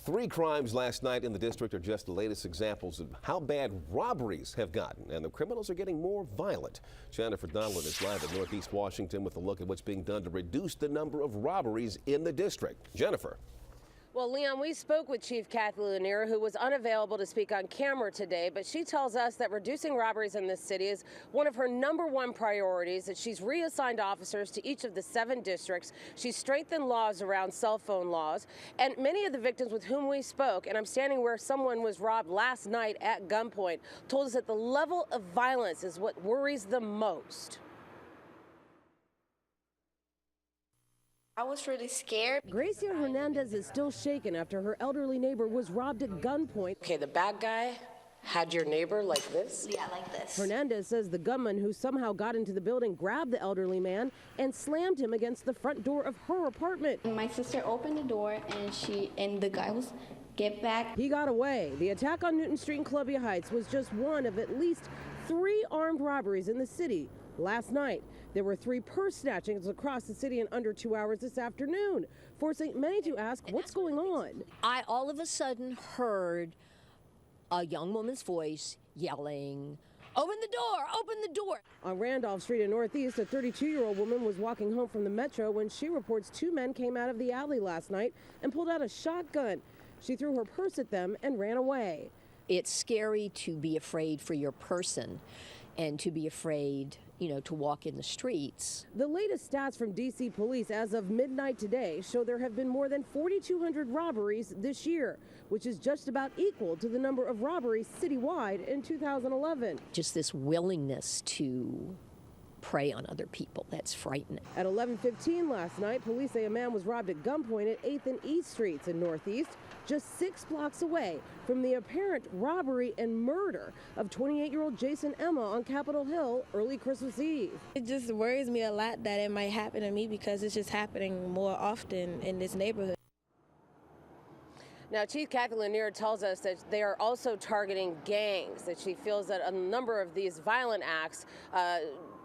3 crimes last night in the district are just the latest examples of how bad robberies have gotten, and the criminals are getting more violent. Jennifer Donlin is live in Northeast Washington with a look at what's being done to reduce the number of robberies in the district. Jennifer. Well, Leon, we spoke with Chief Kathy Lanier, who was unavailable to speak on camera today, but she tells us that reducing robberies in this city is one of her #1 priorities, that she's reassigned officers to each of the 7 districts. She's strengthened laws around cell phone laws, and many of the victims with whom we spoke, and I'm standing where someone was robbed last night at gunpoint, told us that the level of violence is what worries them most. I was really scared. Gracia Hernandez is still shaken after her elderly neighbor was robbed at gunpoint. Okay, the bad guy had your neighbor like this? Yeah, like this. Hernandez says the gunman who somehow got into the building grabbed the elderly man and slammed him against the front door of her apartment. My sister opened the door and the guy was, "Get back." He got away. The attack on Newton Street in Columbia Heights was just one of at least 3 armed robberies in the city last night. There were 3 purse snatchings across the city in under 2 hours this afternoon, forcing many to ask what's going on. I all of a sudden heard a young woman's voice yelling, "Open the door, open the door." On Randolph Street in Northeast, a 32-year-old woman was walking home from the metro when she reports 2 men came out of the alley last night and pulled out a shotgun. She threw her purse at them and ran away. It's scary to be afraid for your person and to be afraid, to walk in the streets. The latest stats from D.C. police as of midnight today show there have been more than 4,200 robberies this year, which is just about equal to the number of robberies citywide in 2011. Just this willingness to prey on other people, that's frightening. At 11:15 last night, police say a man was robbed at gunpoint at 8th and East Streets in Northeast, just 6 blocks away from the apparent robbery and murder of 28-year-old Jason Emma on Capitol Hill early Christmas Eve. It just worries me a lot that it might happen to me because it's just happening more often in this neighborhood. Now, Chief Kathy Lanier tells us that they are also targeting gangs, that she feels that a number of these violent acts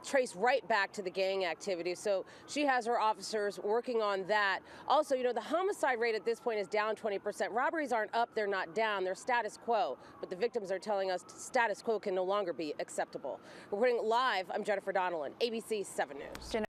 trace right back to the gang activity. So she has her officers working on that. Also, the homicide rate at this point is down 20%. Robberies aren't up, they're not down, they're status quo. But the victims are telling us status quo can no longer be acceptable. Reporting live, I'm Jennifer Donlin, ABC 7 News.